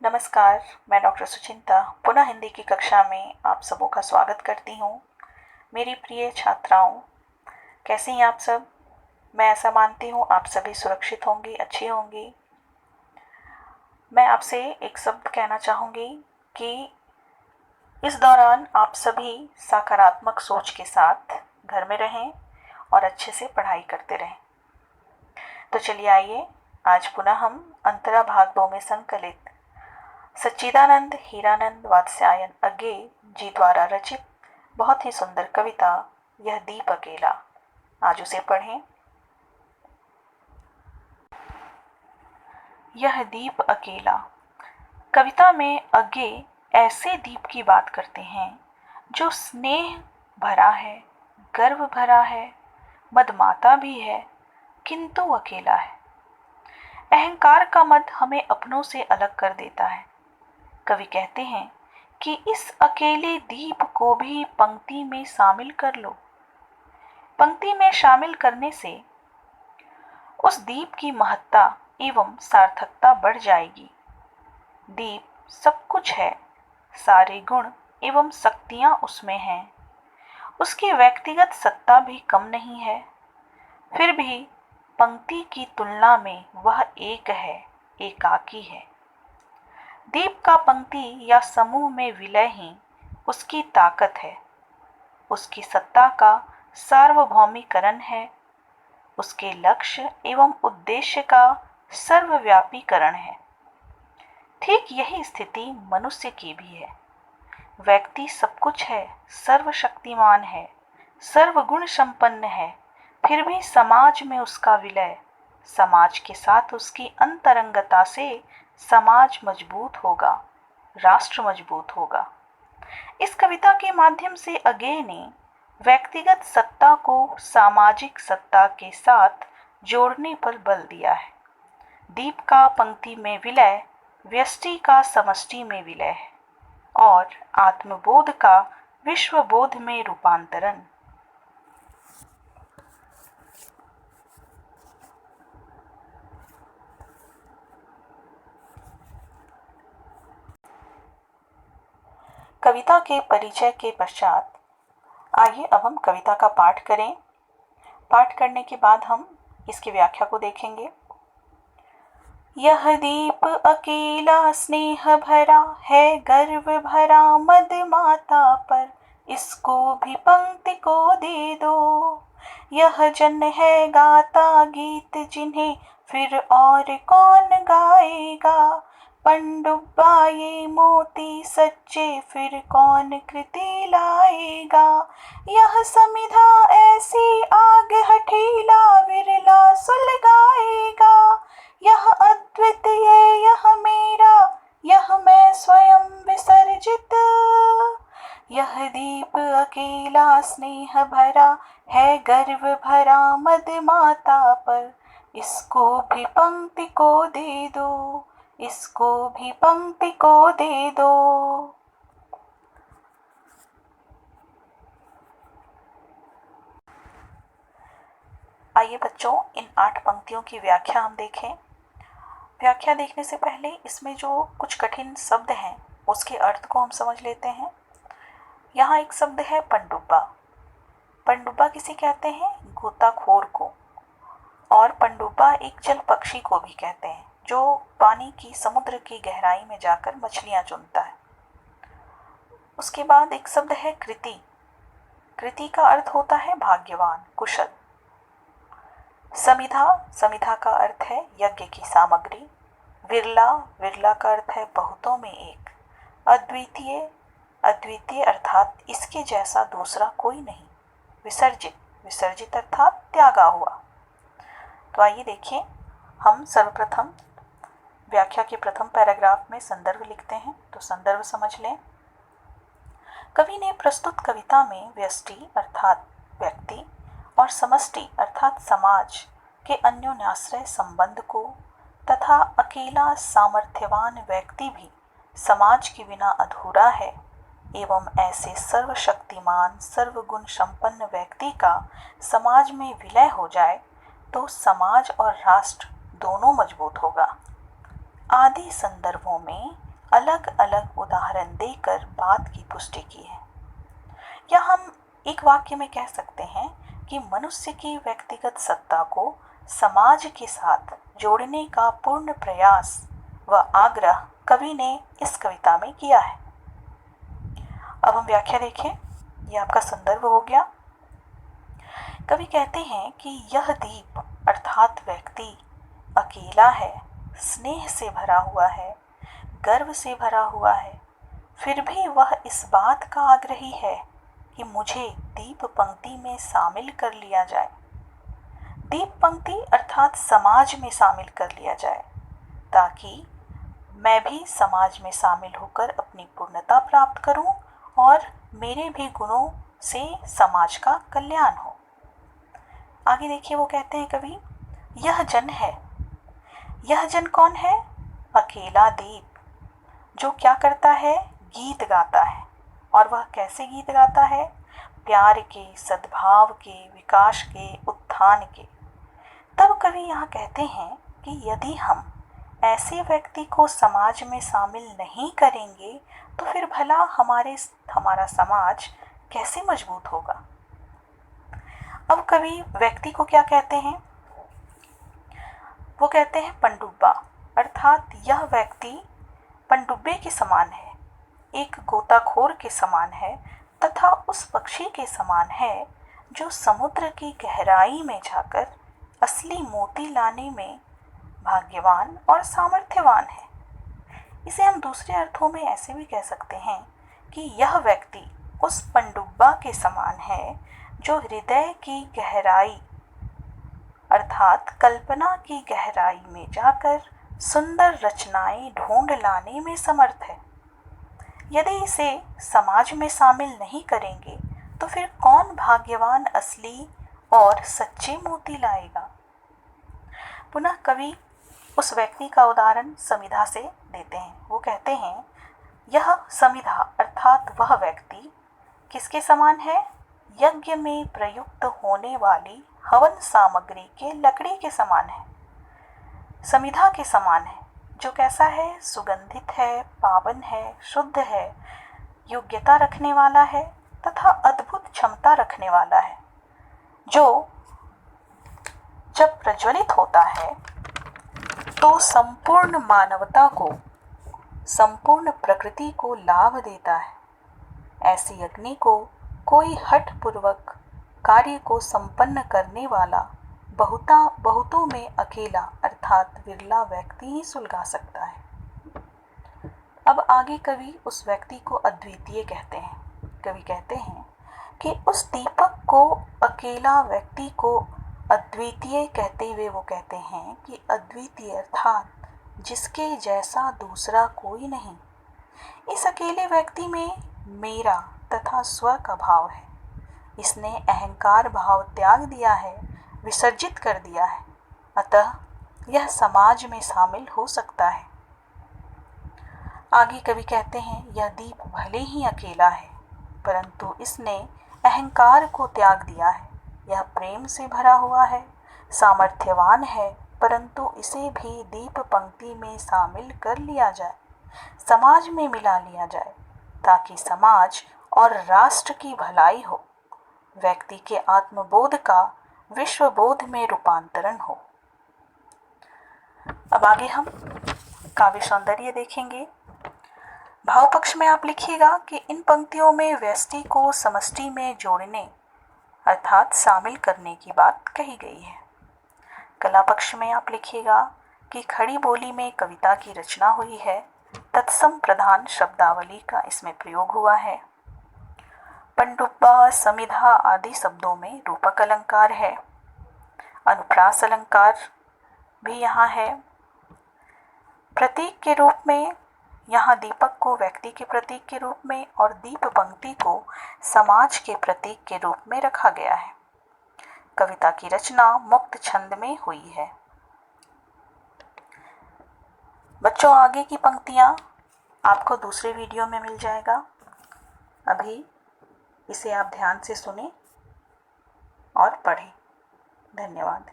नमस्कार, मैं डॉक्टर सुचिंता पुनः हिंदी की कक्षा में आप सबों का स्वागत करती हूँ। मेरी प्रिय छात्राओं, कैसी हैं आप सब? मैं ऐसा मानती हूँ आप सभी सुरक्षित होंगी, अच्छी होंगी। मैं आपसे एक शब्द कहना चाहूँगी कि इस दौरान आप सभी सकारात्मक सोच के साथ घर में रहें और अच्छे से पढ़ाई करते रहें। तो चलिए आइए, आज पुनः हम अंतरा भाग 2 में संकलित सच्चिदानंद हीरानंद वात्स्यायन अज्ञे जी द्वारा रचित बहुत ही सुंदर कविता यह दीप अकेला, आज उसे पढ़ें। यह दीप अकेला। कविता में अज्ञे ऐसे दीप की बात करते हैं जो स्नेह भरा है, गर्व भरा है, मदमाता भी है, किंतु अकेला है। अहंकार का मद हमें अपनों से अलग कर देता है। कवि कहते हैं कि इस अकेले दीप को भी पंक्ति में शामिल कर लो। पंक्ति में शामिल करने से उस दीप की महत्ता एवं सार्थकता बढ़ जाएगी। दीप सब कुछ है, सारे गुण एवं शक्तियां उसमें हैं। उसकी व्यक्तिगत सत्ता भी कम नहीं है, फिर भी पंक्ति की तुलना में वह एक है, एकाकी है। दीप का पंक्ति या समूह में विलय ही उसकी ताकत है, उसकी सत्ता का सार्वभौमिकरण है, उसके लक्ष्य एवं उद्देश्य का सर्वव्यापीकरण है। ठीक यही स्थिति मनुष्य की भी है। व्यक्ति सब कुछ है, सर्वशक्तिमान है, सर्वगुण संपन्न है, फिर भी समाज में उसका विलय, समाज के साथ उसकी अंतरंगता से समाज मजबूत होगा, राष्ट्र मजबूत होगा। इस कविता के माध्यम से अज्ञे ने व्यक्तिगत सत्ता को सामाजिक सत्ता के साथ जोड़ने पर बल दिया है। दीप का पंक्ति में विलय व्यष्टि का समष्टि में विलय है और आत्मबोध का विश्वबोध में रूपांतरण। कविता के परिचय के पश्चात आइए अब हम कविता का पाठ करें। पाठ करने के बाद हम इसकी व्याख्या को देखेंगे। यह दीप अकेला स्नेह भरा है, गर्व भरा मद माता पर, इसको भी पंक्ति को दे दो। यह जन है गाता गीत जिन्हें फिर और कौन गाएगा। पनडुब्बा ये मोती सच्चे फिर कौन कृति लाएगा। यह समिधा ऐसी आग हठीला विरला सुलगाएगा। यह अद्वितीय यह मेरा, यह मैं स्वयं विसर्जित। यह दीप अकेला स्नेह भरा है, गर्व भरा मद माता पर, इसको भी पंक्ति को दे दो, इसको भी पंक्ति को दे दो। आइए बच्चों, इन 8 पंक्तियों की व्याख्या हम देखें। व्याख्या देखने से पहले इसमें जो कुछ कठिन शब्द हैं उसके अर्थ को हम समझ लेते हैं। यहाँ एक शब्द है पनडुब्बा। पनडुब्बा किसे कहते हैं? गोताखोर को। और पनडुब्बा एक जल पक्षी को भी कहते हैं जो पानी की, समुद्र की गहराई में जाकर मछलियां चुनता है। उसके बाद एक शब्द है कृति। कृति का अर्थ होता है भाग्यवान, कुशल। समिधा, समिधा का अर्थ है यज्ञ की सामग्री। विरला, विरला का अर्थ है बहुतों में एक। अद्वितीय, अद्वितीय अर्थात इसके जैसा दूसरा कोई नहीं। विसर्जित, विसर्जित अर्थात त्यागा हुआ। तो आइए देखिए, हम सर्वप्रथम व्याख्या के प्रथम पैराग्राफ में संदर्भ लिखते हैं, तो संदर्भ समझ लें। कवि ने प्रस्तुत कविता में व्यष्टि अर्थात व्यक्ति और समष्टि अर्थात समाज के अन्योन्याश्रय संबंध को तथा अकेला सामर्थ्यवान व्यक्ति भी समाज के बिना अधूरा है एवं ऐसे सर्वशक्तिमान सर्वगुण संपन्न व्यक्ति का समाज में विलय हो जाए तो समाज और राष्ट्र दोनों मजबूत होगा। आदि संदर्भों में अलग अलग उदाहरण देकर बात की पुष्टि की है। या हम एक वाक्य में कह सकते हैं कि मनुष्य की व्यक्तिगत सत्ता को समाज के साथ जोड़ने का पूर्ण प्रयास व आग्रह कवि ने इस कविता में किया है। अब हम व्याख्या देखें। यह आपका संदर्भ हो गया। कवि कहते हैं कि यह दीप अर्थात व्यक्ति अकेला है, स्नेह से भरा हुआ है, गर्व से भरा हुआ है, फिर भी वह इस बात का आग्रही है कि मुझे दीप पंक्ति में शामिल कर लिया जाए। दीप पंक्ति अर्थात समाज में शामिल कर लिया जाए, ताकि मैं भी समाज में शामिल होकर अपनी पूर्णता प्राप्त करूं और मेरे भी गुणों से समाज का कल्याण हो। आगे देखिए, वो कहते हैं कवि, यह जन है। यह जन कौन है? अकेला दीप, जो क्या करता है? गीत गाता है। और वह कैसे गीत गाता है? प्यार के, सद्भाव के, विकास के, उत्थान के। तब कवि यहाँ कहते हैं कि यदि हम ऐसे व्यक्ति को समाज में शामिल नहीं करेंगे तो फिर भला हमारा समाज कैसे मजबूत होगा। अब कवि व्यक्ति को क्या कहते हैं? वो कहते हैं पनडुब्बा, अर्थात यह व्यक्ति पनडुब्बे के समान है, एक गोताखोर के समान है तथा उस पक्षी के समान है जो समुद्र की गहराई में जाकर असली मोती लाने में भाग्यवान और सामर्थ्यवान है। इसे हम दूसरे अर्थों में ऐसे भी कह सकते हैं कि यह व्यक्ति उस पनडुब्बा के समान है जो हृदय की गहराई अर्थात कल्पना की गहराई में जाकर सुंदर रचनाएं ढूंढ लाने में समर्थ है। यदि इसे समाज में शामिल नहीं करेंगे तो फिर कौन भाग्यवान, असली और सच्चे मोती लाएगा। पुनः कवि उस व्यक्ति का उदाहरण समिधा से देते हैं। वो कहते हैं, यह समिधा अर्थात वह व्यक्ति किसके समान है? यज्ञ में प्रयुक्त होने वाली हवन सामग्री के लकड़ी के समान है, समिधा के समान है, जो कैसा है? सुगंधित है, पावन है, शुद्ध है, योग्यता रखने वाला है तथा अद्भुत क्षमता रखने वाला है, जो जब प्रज्वलित होता है तो संपूर्ण मानवता को, संपूर्ण प्रकृति को लाभ देता है। ऐसी अग्नि को कोई हठपूर्वक कार्य को संपन्न करने वाला बहुतों में अकेला अर्थात विरला व्यक्ति ही सुलगा सकता है। अब आगे कवि उस व्यक्ति को अद्वितीय कहते हैं। कवि कहते हैं कि उस दीपक को, अकेला व्यक्ति को अद्वितीय कहते हुए वो कहते हैं कि अद्वितीय अर्थात जिसके जैसा दूसरा कोई नहीं। इस अकेले व्यक्ति में मेरा तथा स्व का भाव है। इसने अहंकार भाव त्याग दिया है, विसर्जित कर दिया है, अतः यह समाज में शामिल हो सकता है। आगे कवि कहते हैं, यह दीप भले ही अकेला है परंतु इसने अहंकार को त्याग दिया है। यह प्रेम से भरा हुआ है, सामर्थ्यवान है, परंतु इसे भी दीप पंक्ति में शामिल कर लिया जाए, समाज में मिला लिया जाए, ताकि समाज और राष्ट्र की भलाई हो, व्यक्ति के आत्मबोध का विश्वबोध में रूपांतरण हो। अब आगे हम काव्य सौंदर्य देखेंगे। भाव पक्ष में आप लिखिएगा कि इन पंक्तियों में व्यष्टि को समष्टि में जोड़ने अर्थात शामिल करने की बात कही गई है। कला पक्ष में आप लिखिएगा कि खड़ी बोली में कविता की रचना हुई है, तत्सम प्रधान शब्दावली का इसमें प्रयोग हुआ है। पनडुब्बा, समिधा आदि शब्दों में रूपक अलंकार है। अनुप्रास अलंकार भी यहाँ है। प्रतीक के रूप में यहाँ दीपक को व्यक्ति के प्रतीक के रूप में और दीप पंक्ति को समाज के प्रतीक के रूप में रखा गया है। कविता की रचना मुक्त छंद में हुई है। बच्चों, आगे की पंक्तियाँ आपको दूसरे वीडियो में मिल जाएगा। अभी इसे आप ध्यान से सुनें और पढ़ें। धन्यवाद।